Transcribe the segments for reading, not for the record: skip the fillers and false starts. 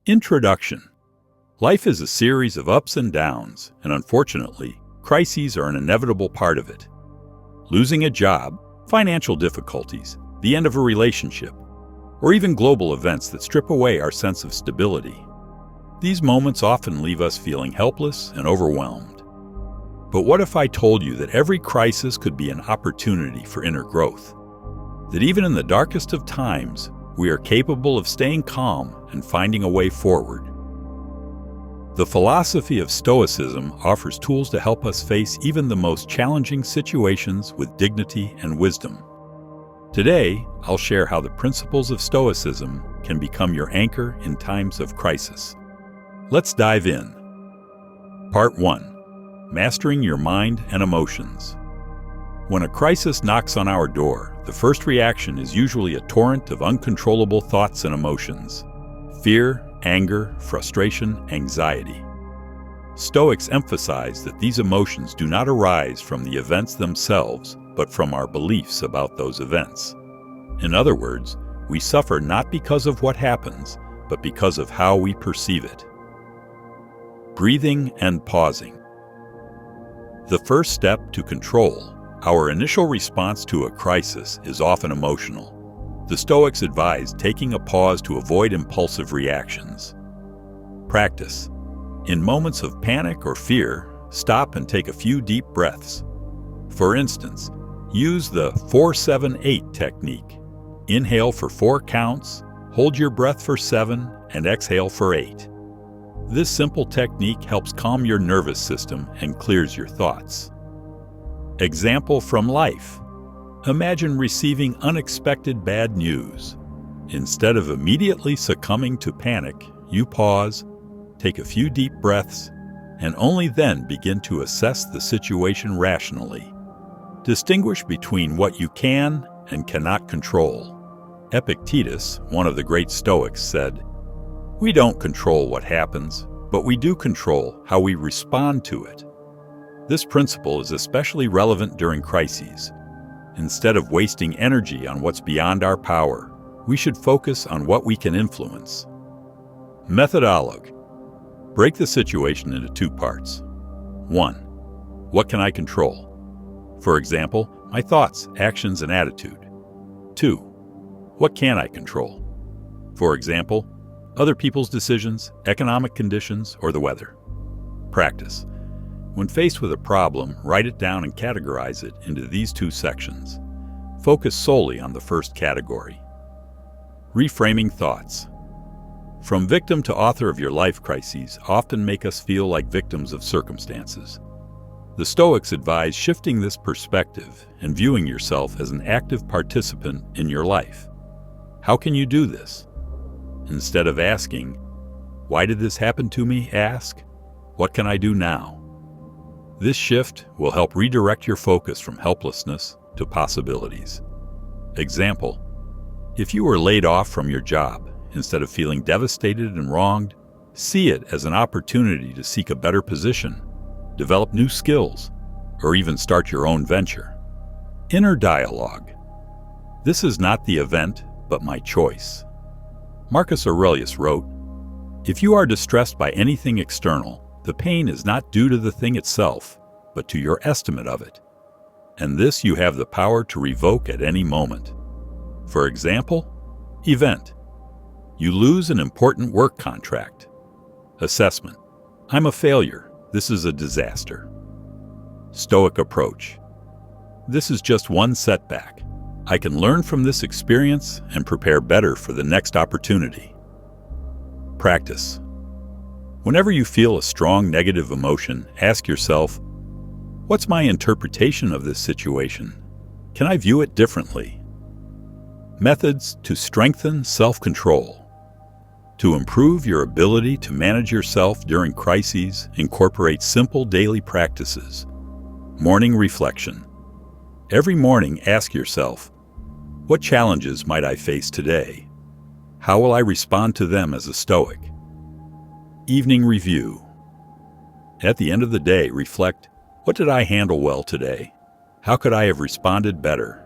Introduction. Life is a series of ups and downs, and unfortunately, crises are an inevitable part of it. Losing a job, financial difficulties, the end of a relationship, or even global events that strip away our sense of stability. These moments often leave us feeling helpless and overwhelmed. But what if I told you that every crisis could be an opportunity for inner growth? That even in the darkest of times, we are capable of staying calm and finding a way forward. The philosophy of Stoicism offers tools to help us face even the most challenging situations with dignity and wisdom. Today, I'll share how the principles of Stoicism can become your anchor in times of crisis. Let's dive in. Part 1. Mastering your mind and emotions. When a crisis knocks on our door, the first reaction is usually a torrent of uncontrollable thoughts and emotions. Fear, anger, frustration, anxiety. Stoics emphasize that these emotions do not arise from the events themselves, but from our beliefs about those events. In other words, we suffer not because of what happens, but because of how we perceive it. Breathing and pausing. The first step to control. Our initial response to a crisis is often emotional. The Stoics advise taking a pause to avoid impulsive reactions. Practice. In moments of panic or fear, stop and take a few deep breaths. For instance, use the 4-7-8 technique. Inhale for 4 counts, hold your breath for 7, and exhale for 8. This simple technique helps calm your nervous system and clears your thoughts. Example from life. Imagine receiving unexpected bad news. Instead of immediately succumbing to panic, you pause, take a few deep breaths, and only then begin to assess the situation rationally. Distinguish between what you can and cannot control. Epictetus, one of the great Stoics, said, "We don't control what happens, but we do control how we respond to it." This principle is especially relevant during crises. Instead of wasting energy on what's beyond our power, we should focus on what we can influence. Methodology. Break the situation into 2 parts. 1. What can I control? For example, my thoughts, actions, and attitude. 2. What can I control? For example, other people's decisions, economic conditions, or the weather. Practice. When faced with a problem, write it down and categorize it into these 2 sections. Focus solely on the first category. Reframing thoughts. From victim to author of your life crises often make us feel like victims of circumstances. The Stoics advise shifting this perspective and viewing yourself as an active participant in your life. How can you do this? Instead of asking, "Why did this happen to me?" ask, "What can I do now?" This shift will help redirect your focus from helplessness to possibilities. Example, if you were laid off from your job, instead of feeling devastated and wronged, see it as an opportunity to seek a better position, develop new skills, or even start your own venture. Inner dialogue. This is not the event, but my choice. Marcus Aurelius wrote, "If you are distressed by anything external, the pain is not due to the thing itself, but to your estimate of it. And this you have the power to revoke at any moment." For example, event. You lose an important work contract. Assessment. I'm a failure. This is a disaster. Stoic approach. This is just one setback. I can learn from this experience and prepare better for the next opportunity. Practice. Whenever you feel a strong negative emotion, ask yourself, what's my interpretation of this situation? Can I view it differently? Methods to strengthen self-control. To improve your ability to manage yourself during crises, incorporate simple daily practices. Morning reflection. Every morning, ask yourself, what challenges might I face today? How will I respond to them as a Stoic? Evening review. At the end of the day, reflect, what did I handle well today? How could I have responded better?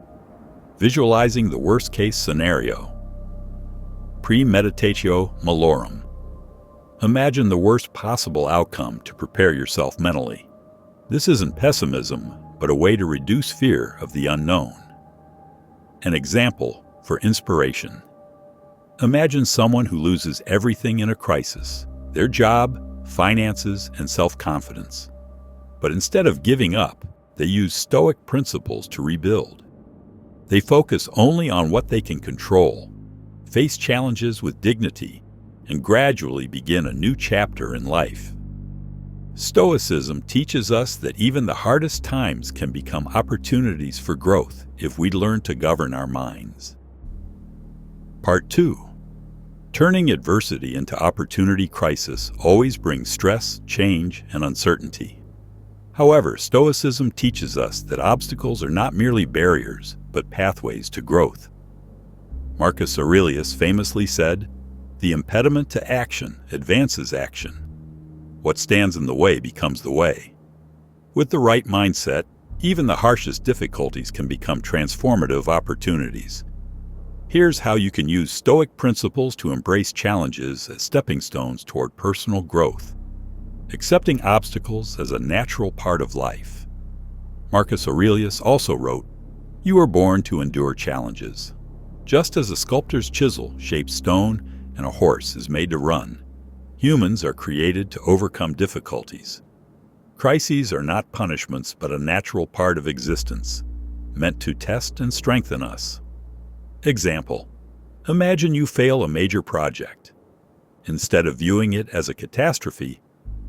Visualizing the worst-case scenario. Premeditatio malorum. Imagine the worst possible outcome to prepare yourself mentally. This isn't pessimism, but a way to reduce fear of the unknown. An example for inspiration. Imagine someone who loses everything in a crisis: their job, finances, and self-confidence. But instead of giving up, they use Stoic principles to rebuild. They focus only on what they can control, face challenges with dignity, and gradually begin a new chapter in life. Stoicism teaches us that even the hardest times can become opportunities for growth if we learn to govern our minds. Part 2. Turning adversity into opportunity. Crisis always brings stress, change, and uncertainty. However, Stoicism teaches us that obstacles are not merely barriers, but pathways to growth. Marcus Aurelius famously said, "The impediment to action advances action. What stands in the way becomes the way." With the right mindset, even the harshest difficulties can become transformative opportunities. Here's how you can use Stoic principles to embrace challenges as stepping stones toward personal growth. Accepting obstacles as a natural part of life. Marcus Aurelius also wrote, "You are born to endure challenges. Just as a sculptor's chisel shapes stone and a horse is made to run, humans are created to overcome difficulties. Crises are not punishments but a natural part of existence, meant to test and strengthen us." Example: imagine you fail a major project. Instead of viewing it as a catastrophe,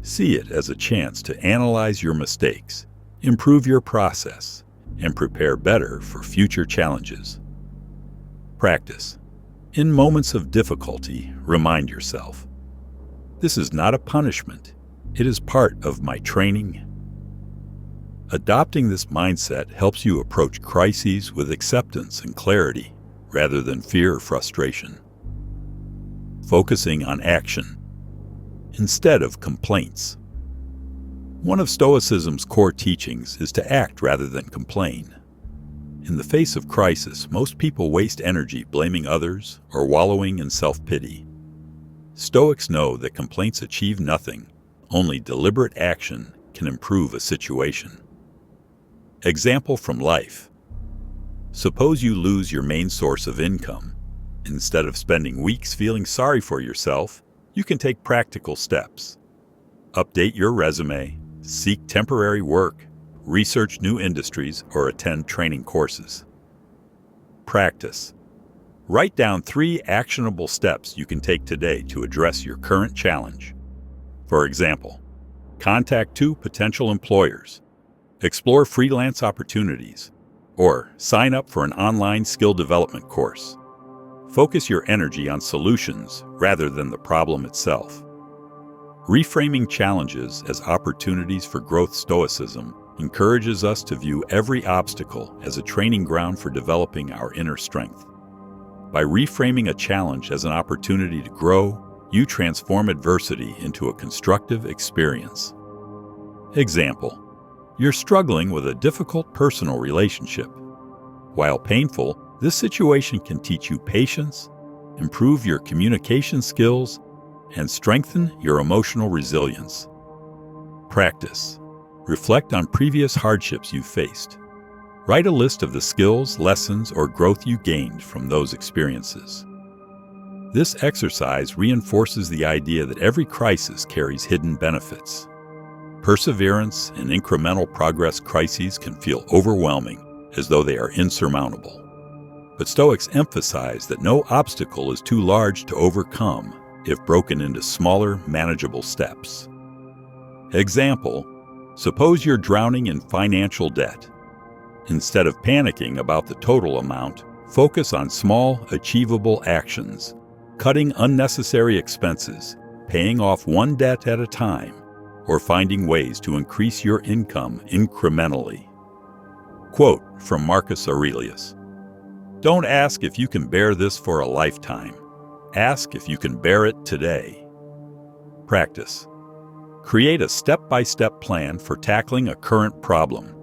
see it as a chance to analyze your mistakes, improve your process, and prepare better for future challenges. Practice. In moments of difficulty, remind yourself, "This is not a punishment. It is part of my training." Adopting this mindset helps you approach crises with acceptance and clarity, rather than fear or frustration. Focusing on action instead of complaints. One of Stoicism's core teachings is to act rather than complain. In the face of crisis, most people waste energy blaming others or wallowing in self-pity. Stoics know that complaints achieve nothing. Only deliberate action can improve a situation. Example from life. Suppose you lose your main source of income. Instead of spending weeks feeling sorry for yourself, you can take practical steps. Update your resume, seek temporary work, research new industries, or attend training courses. Practice. Write down 3 actionable steps you can take today to address your current challenge. For example, contact 2 potential employers, explore freelance opportunities, or sign up for an online skill development course. Focus your energy on solutions rather than the problem itself. Reframing challenges as opportunities for growth. Stoicism encourages us to view every obstacle as a training ground for developing our inner strength. By reframing a challenge as an opportunity to grow, you transform adversity into a constructive experience. Example: you're struggling with a difficult personal relationship. While painful, this situation can teach you patience, improve your communication skills, and strengthen your emotional resilience. Practice. Reflect on previous hardships you faced. Write a list of the skills, lessons, or growth you gained from those experiences. This exercise reinforces the idea that every crisis carries hidden benefits. Perseverance and incremental progress. Crises can feel overwhelming, as though they are insurmountable. But Stoics emphasize that no obstacle is too large to overcome if broken into smaller, manageable steps. Example: suppose you're drowning in financial debt. Instead of panicking about the total amount, focus on small, achievable actions, cutting unnecessary expenses, paying off one debt at a time, or finding ways to increase your income incrementally. Quote from Marcus Aurelius: "Don't ask if you can bear this for a lifetime. Ask if you can bear it today." Practice. Create a step-by-step plan for tackling a current problem.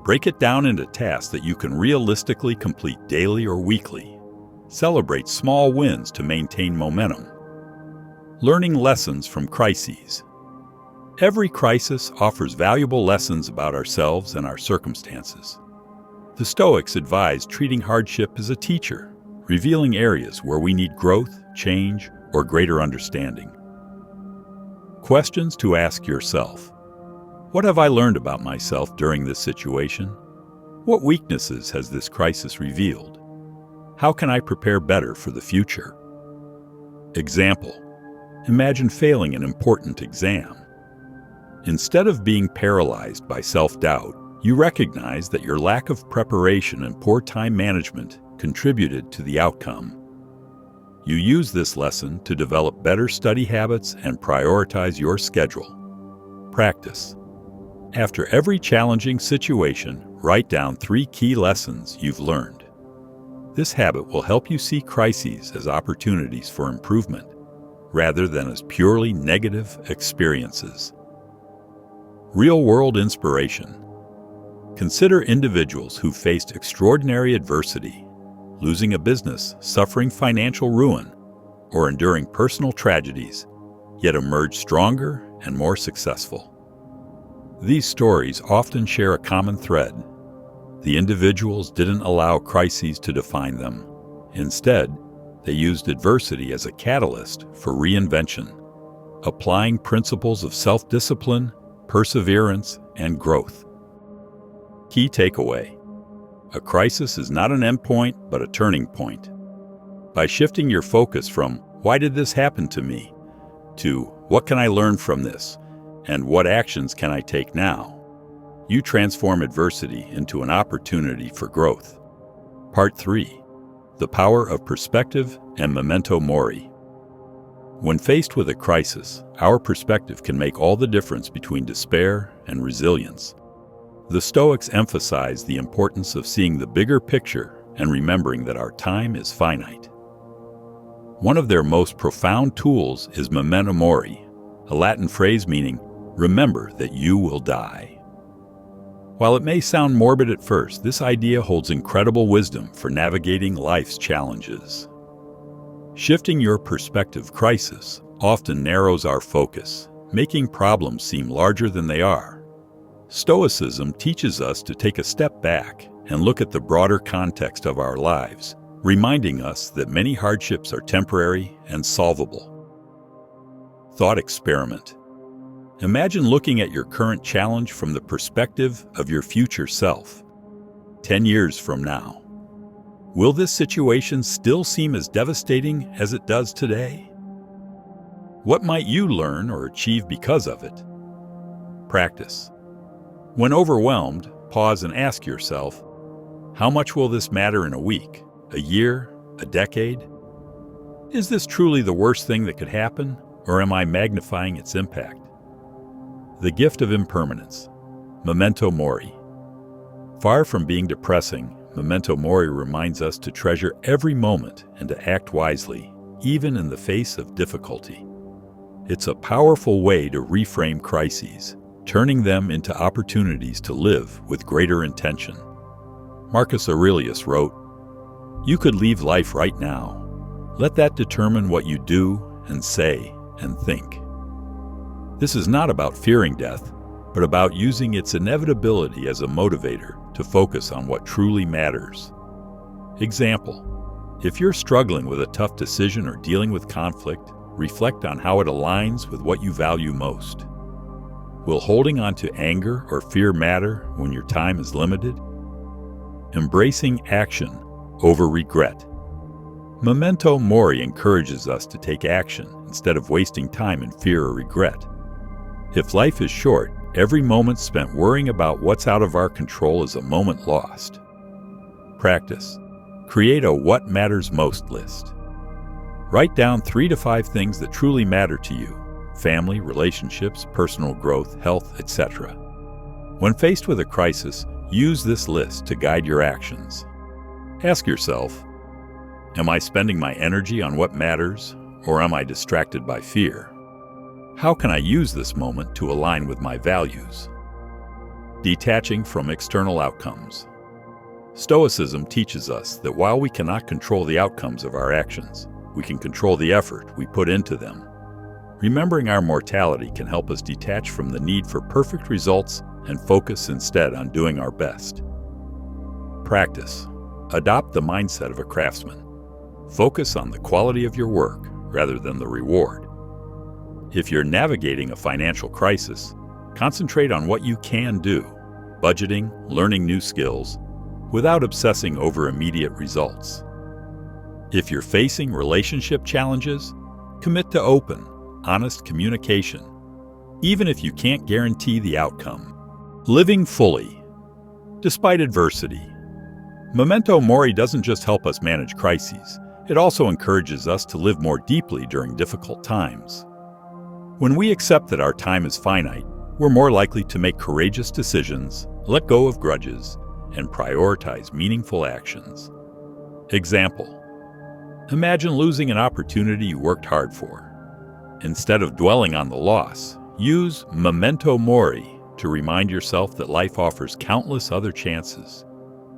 Break it down into tasks that you can realistically complete daily or weekly. Celebrate small wins to maintain momentum. Learning lessons from crises. Every crisis offers valuable lessons about ourselves and our circumstances. The Stoics advise treating hardship as a teacher, revealing areas where we need growth, change, or greater understanding. Questions to ask yourself. What have I learned about myself during this situation? What weaknesses has this crisis revealed? How can I prepare better for the future? Example. Imagine failing an important exam. Instead of being paralyzed by self-doubt, you recognize that your lack of preparation and poor time management contributed to the outcome. You use this lesson to develop better study habits and prioritize your schedule. Practice. After every challenging situation, write down 3 key lessons you've learned. This habit will help you see crises as opportunities for improvement, rather than as purely negative experiences. Real-world inspiration. Consider individuals who faced extraordinary adversity, losing a business, suffering financial ruin, or enduring personal tragedies, yet emerged stronger and more successful. These stories often share a common thread. The individuals didn't allow crises to define them. Instead, they used adversity as a catalyst for reinvention, applying principles of self-discipline, perseverance, and growth. Key takeaway. A crisis is not an endpoint, but a turning point. By shifting your focus from, "Why did this happen to me?" to, "What can I learn from this?" and "What actions can I take now?" you transform adversity into an opportunity for growth. Part 3. The power of perspective and memento mori. When faced with a crisis, our perspective can make all the difference between despair and resilience. The Stoics emphasize the importance of seeing the bigger picture and remembering that our time is finite. One of their most profound tools is memento mori, a Latin phrase meaning, "remember that you will die." While it may sound morbid at first, this idea holds incredible wisdom for navigating life's challenges. Shifting your perspective crisis often narrows our focus, making problems seem larger than they are. Stoicism teaches us to take a step back and look at the broader context of our lives, reminding us that many hardships are temporary and solvable. Thought experiment. Imagine looking at your current challenge from the perspective of your future self. 10 years from now. Will this situation still seem as devastating as it does today? What might you learn or achieve because of it? Practice. When overwhelmed, pause and ask yourself, how much will this matter in a week, a year, a decade? Is this truly the worst thing that could happen, or am I magnifying its impact? The gift of impermanence. Memento mori. Far from being depressing, memento mori reminds us to treasure every moment and to act wisely, even in the face of difficulty. It's a powerful way to reframe crises, turning them into opportunities to live with greater intention. Marcus Aurelius wrote, "You could leave life right now. Let that determine what you do and say and think." This is not about fearing death, but about using its inevitability as a motivator to focus on what truly matters. Example: if you're struggling with a tough decision or dealing with conflict, reflect on how it aligns with what you value most. Will holding on to anger or fear matter when your time is limited? Embracing action over regret. Memento mori encourages us to take action instead of wasting time in fear or regret. If life is short, every moment spent worrying about what's out of our control is a moment lost. Practice. Create a what matters most list. Write down 3 to 5 things that truly matter to you: family, relationships, personal growth, health, etc. When faced with a crisis, use this list to guide your actions. Ask yourself, am I spending my energy on what matters, or am I distracted by fear? How can I use this moment to align with my values? Detaching from external outcomes. Stoicism teaches us that while we cannot control the outcomes of our actions, we can control the effort we put into them. Remembering our mortality can help us detach from the need for perfect results and focus instead on doing our best. Practice. Adopt the mindset of a craftsman. Focus on the quality of your work rather than the reward. If you're navigating a financial crisis, concentrate on what you can do, budgeting, learning new skills, without obsessing over immediate results. If you're facing relationship challenges, commit to open, honest communication, even if you can't guarantee the outcome. Living fully, despite adversity. Memento mori doesn't just help us manage crises, it also encourages us to live more deeply during difficult times. When we accept that our time is finite, we're more likely to make courageous decisions, let go of grudges, and prioritize meaningful actions. Example: imagine losing an opportunity you worked hard for. Instead of dwelling on the loss, use memento mori to remind yourself that life offers countless other chances,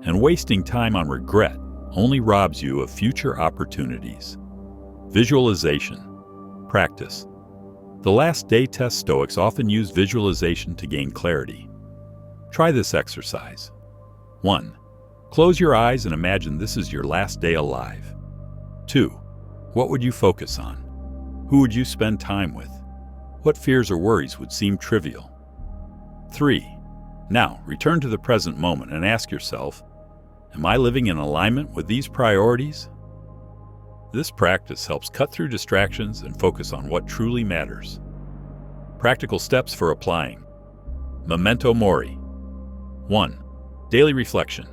and wasting time on regret only robs you of future opportunities. Visualization. Practice. The last day test Stoics often use visualization to gain clarity. Try this exercise. 1. Close your eyes and imagine this is your last day alive. 2. What would you focus on? Who would you spend time with? What fears or worries would seem trivial? 3. Now, return to the present moment and ask yourself, am I living in alignment with these priorities? This practice helps cut through distractions and focus on what truly matters. Practical steps for applying. Memento mori. 1. Daily reflection.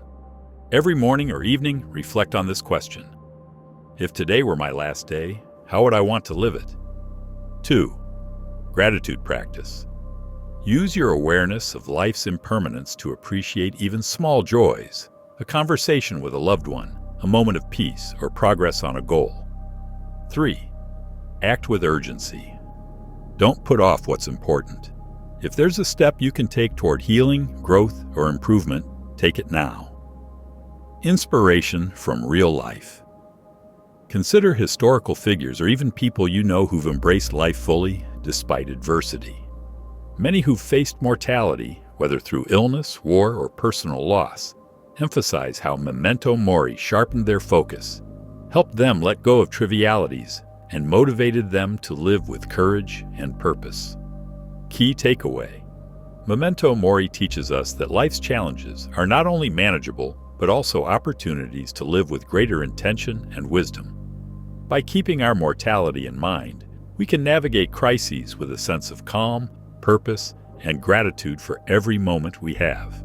Every morning or evening, reflect on this question. If today were my last day, how would I want to live it? 2. Gratitude practice. Use your awareness of life's impermanence to appreciate even small joys, a conversation with a loved one, a moment of peace, or progress on a goal. 3. Act with urgency. Don't put off what's important. If there's a step you can take toward healing, growth, or improvement, take it now. Inspiration from real life. Consider historical figures or even people you know who've embraced life fully despite adversity. Many who've faced mortality, whether through illness, war, or personal loss, emphasize how memento mori sharpened their focus, helped them let go of trivialities, and motivated them to live with courage and purpose. Key takeaway: memento mori teaches us that life's challenges are not only manageable, but also opportunities to live with greater intention and wisdom. By keeping our mortality in mind, we can navigate crises with a sense of calm, purpose, and gratitude for every moment we have.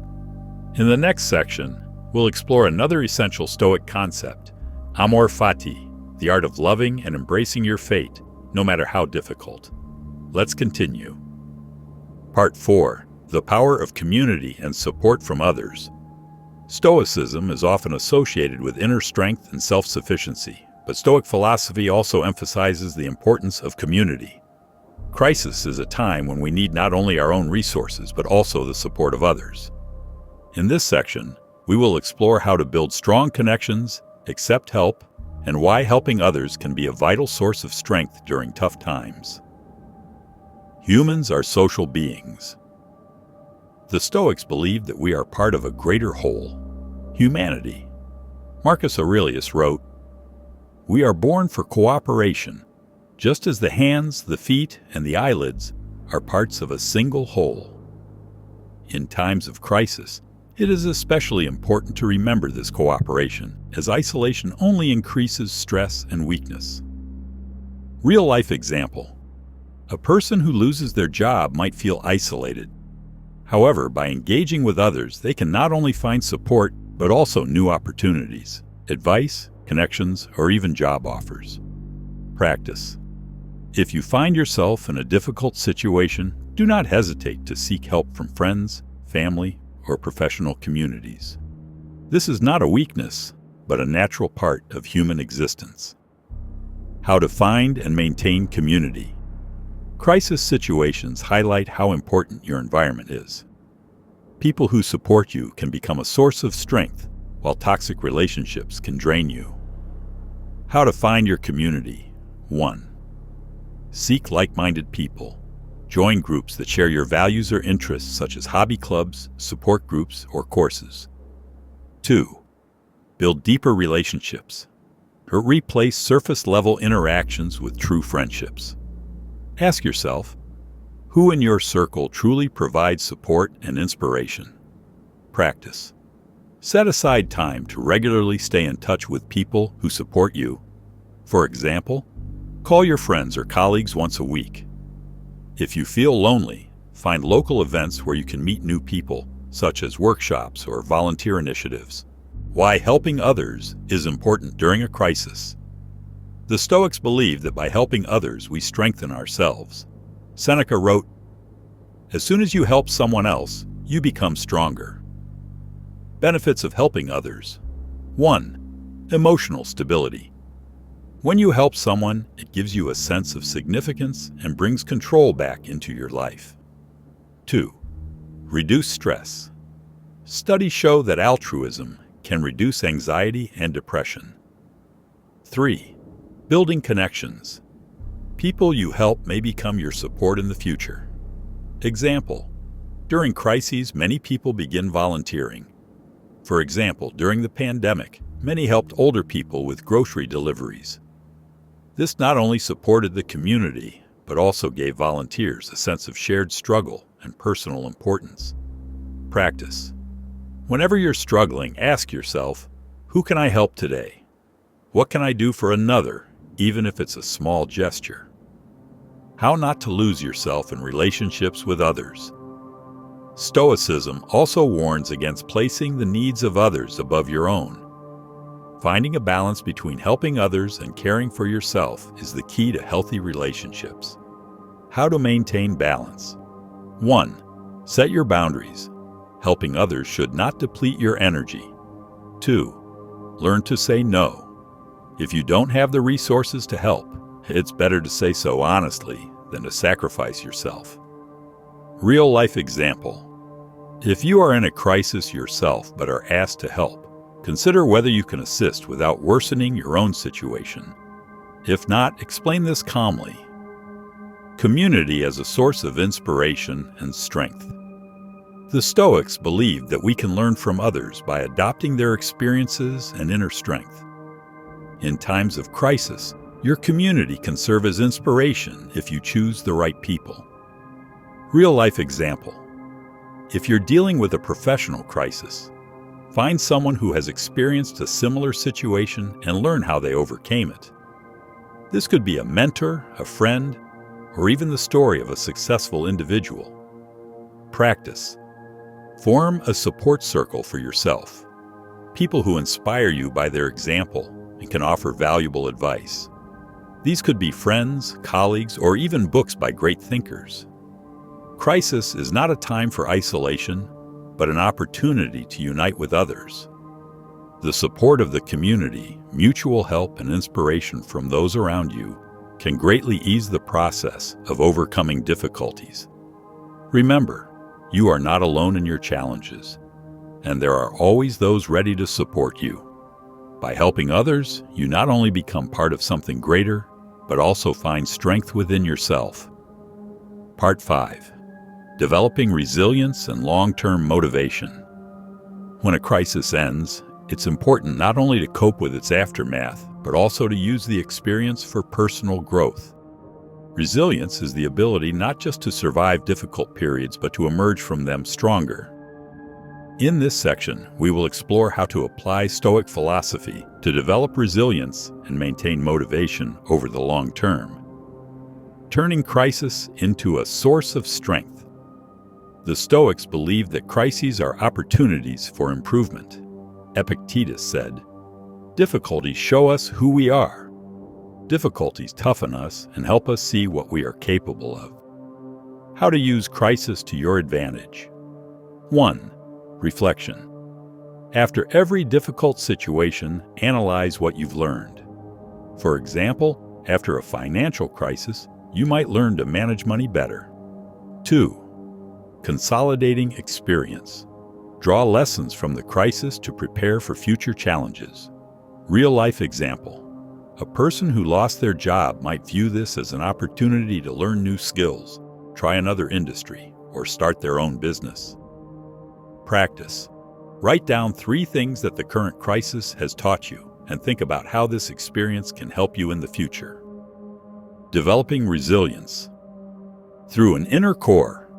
In the next section, we'll explore another essential Stoic concept, amor fati, the art of loving and embracing your fate, no matter how difficult. Let's continue. Part 4. The power of community and support from others. Stoicism is often associated with inner strength and self-sufficiency, but Stoic philosophy also emphasizes the importance of community. Crisis is a time when we need not only our own resources, but also the support of others. In this section, we will explore how to build strong connections, accept help, and why helping others can be a vital source of strength during tough times. Humans are social beings. The Stoics believed that we are part of a greater whole, humanity. Marcus Aurelius wrote, "We are born for cooperation, just as the hands, the feet, and the eyelids are parts of a single whole." In times of crisis, it is especially important to remember this cooperation, as isolation only increases stress and weakness. Real-life example. A person who loses their job might feel isolated. However, by engaging with others, they can not only find support, but also new opportunities, advice, connections, or even job offers. Practice. If you find yourself in a difficult situation, do not hesitate to seek help from friends, family, or professional communities. This is not a weakness, but a natural part of human existence. How to find and maintain community. Crisis situations highlight how important your environment is. People who support you can become a source of strength, while toxic relationships can drain you. How to find your community. 1. Seek like-minded people. Join groups that share your values or interests, such as hobby clubs, support groups, or courses. 2. Build deeper relationships. Replace surface-level interactions with true friendships. Ask yourself, who in your circle truly provides support and inspiration? Practice. Set aside time to regularly stay in touch with people who support you. For example, call your friends or colleagues once a week. If you feel lonely, find local events where you can meet new people, such as workshops or volunteer initiatives. Why helping others is important during a crisis. The Stoics believe that by helping others, we strengthen ourselves. Seneca wrote, "As soon as you help someone else, you become stronger." Benefits of helping others. 1. Emotional stability. When you help someone, it gives you a sense of significance and brings control back into your life. 2. Reduce stress. Studies show that altruism can reduce anxiety and depression. 3. Building connections. People you help may become your support in the future. Example: during crises, many people begin volunteering. For example, during the pandemic, many helped older people with grocery deliveries. This not only supported the community, but also gave volunteers a sense of shared struggle and personal importance. Practice. Whenever you're struggling, ask yourself, who can I help today? What can I do for another, even if it's a small gesture? How not to lose yourself in relationships with others. Stoicism also warns against placing the needs of others above your own. Finding a balance between helping others and caring for yourself is the key to healthy relationships. How to maintain balance. 1. Set your boundaries. Helping others should not deplete your energy. 2. Learn to say no. If you don't have the resources to help, it's better to say so honestly than to sacrifice yourself. Real-life example. If you are in a crisis yourself but are asked to help, consider whether you can assist without worsening your own situation. If not, explain this calmly. Community as a source of inspiration and strength. The Stoics believed that we can learn from others by adopting their experiences and inner strength. In times of crisis, your community can serve as inspiration if you choose the right people. Real-life example. If you're dealing with a professional crisis, find someone who has experienced a similar situation and learn how they overcame it. This could be a mentor, a friend, or even the story of a successful individual. Practice. Form a support circle for yourself. People who inspire you by their example and can offer valuable advice. These could be friends, colleagues, or even books by great thinkers. Crisis is not a time for isolation, but an opportunity to unite with others. The support of the community, mutual help, and inspiration from those around you can greatly ease the process of overcoming difficulties. Remember, you are not alone in your challenges, and there are always those ready to support you. By helping others, you not only become part of something greater, but also find strength within yourself. Part 5. Developing resilience and long-term motivation. When a crisis ends, it's important not only to cope with its aftermath, but also to use the experience for personal growth. Resilience is the ability not just to survive difficult periods, but to emerge from them stronger. In this section, we will explore how to apply Stoic philosophy to develop resilience and maintain motivation over the long term. Turning crisis into a source of strength. The Stoics believed that crises are opportunities for improvement. Epictetus said, "Difficulties show us who we are. Difficulties toughen us and help us see what we are capable of." How to use crisis to your advantage. 1. Reflection. After every difficult situation, analyze what you've learned. For example, after a financial crisis, you might learn to manage money better. 2. Consolidating experience. Draw lessons from the crisis to prepare for future challenges. Real-life example. A person who lost their job might view this as an opportunity to learn new skills, try another industry, or start their own business. Practice. Write down 3 things that the current crisis has taught you and think about how this experience can help you in the future. Developing resilience. Through an inner core.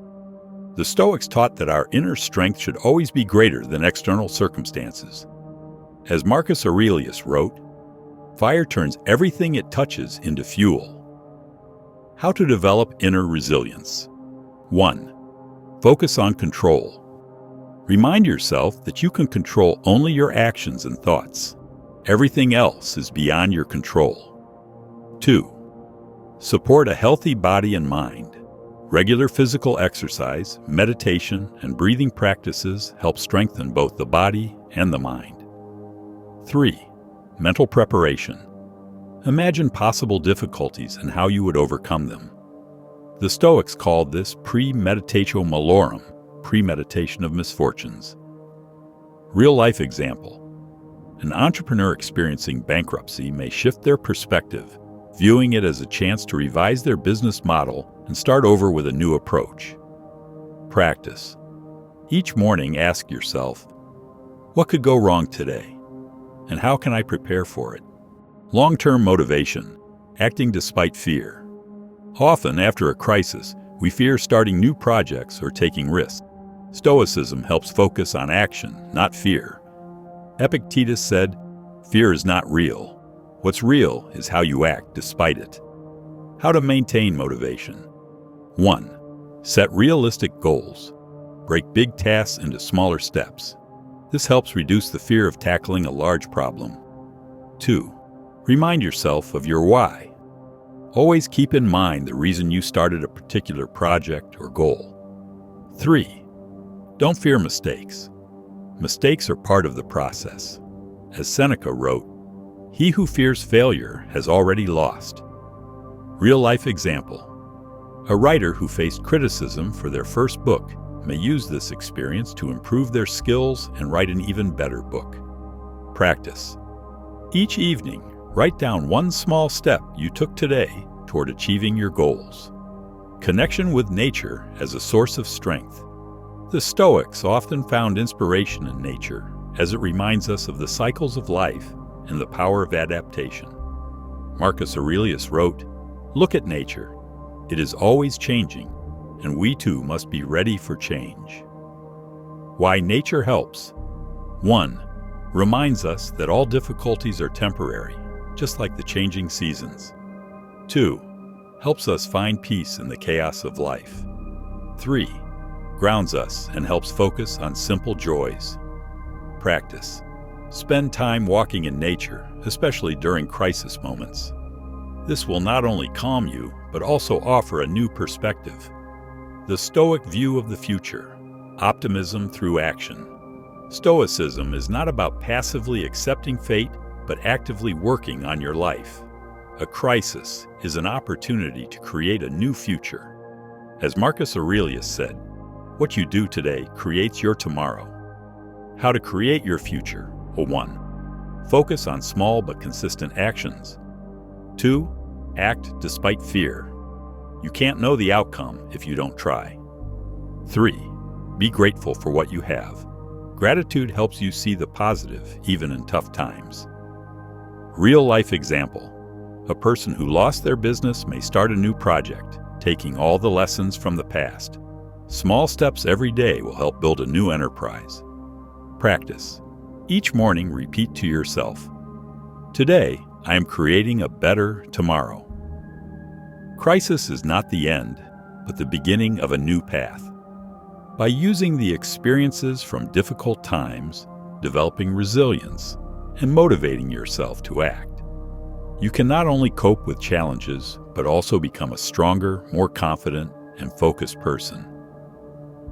The Stoics taught that our inner strength should always be greater than external circumstances. As Marcus Aurelius wrote, "Fire turns everything it touches into fuel." How to develop inner resilience. 1. Focus on control. Remind yourself that you can control only your actions and thoughts. Everything else is beyond your control. 2. Support a healthy body and mind. Regular physical exercise, meditation, and breathing practices help strengthen both the body and the mind. 3. Mental preparation. Imagine possible difficulties and how you would overcome them. The Stoics called this premeditatio malorum, premeditation of misfortunes. Real-life example. An entrepreneur experiencing bankruptcy may shift their perspective, viewing it as a chance to revise their business model and start over with a new approach. Practice. Each morning, ask yourself, what could go wrong today? And how can I prepare for it? Long-term motivation, acting despite fear. Often, after a crisis, we fear starting new projects or taking risks. Stoicism helps focus on action, not fear. Epictetus said, "Fear is not real. What's real is how you act despite it." How to maintain motivation. 1. Set realistic goals. Break big tasks into smaller steps. This helps reduce the fear of tackling a large problem. 2. Remind yourself of your why. Always keep in mind the reason you started a particular project or goal. 3. Don't fear mistakes. Mistakes are part of the process. As Seneca wrote, "He who fears failure has already lost." Real-life example. A writer who faced criticism for their first book may use this experience to improve their skills and write an even better book. Practice. Each evening, write down one small step you took today toward achieving your goals. Connection with nature as a source of strength. The Stoics often found inspiration in nature, as it reminds us of the cycles of life and the power of adaptation. Marcus Aurelius wrote, "Look at nature. It is always changing, and we too must be ready for change." Why nature helps. 1. Reminds us that all difficulties are temporary, just like the changing seasons. 2. Helps us find peace in the chaos of life. 3. Grounds us and helps focus on simple joys. Practice. Spend time walking in nature, especially during crisis moments. This will not only calm you, but also offer a new perspective. The Stoic view of the future. Optimism through action. Stoicism is not about passively accepting fate, but actively working on your life. A crisis is an opportunity to create a new future. As Marcus Aurelius said, "What you do today creates your tomorrow." How to create your future. 1. Focus on small but consistent actions. 2. Act despite fear. You can't know the outcome if you don't try. 3. Be grateful for what you have. Gratitude helps you see the positive even in tough times. Real-life example. A person who lost their business may start a new project, taking all the lessons from the past. Small steps every day will help build a new enterprise. Practice. Each morning, repeat to yourself, "Today, I am creating a better tomorrow." Crisis is not the end, but the beginning of a new path. By using the experiences from difficult times, developing resilience, and motivating yourself to act, you can not only cope with challenges, but also become a stronger, more confident, and focused person.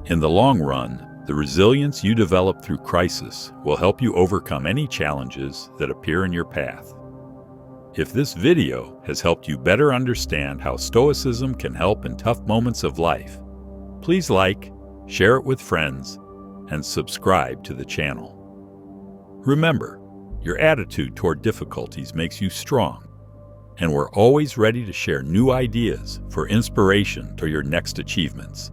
In the long run, the resilience you develop through crisis will help you overcome any challenges that appear in your path. If this video has helped you better understand how Stoicism can help in tough moments of life, please like, share it with friends, and subscribe to the channel. Remember, your attitude toward difficulties makes you strong, and we're always ready to share new ideas for inspiration for your next achievements.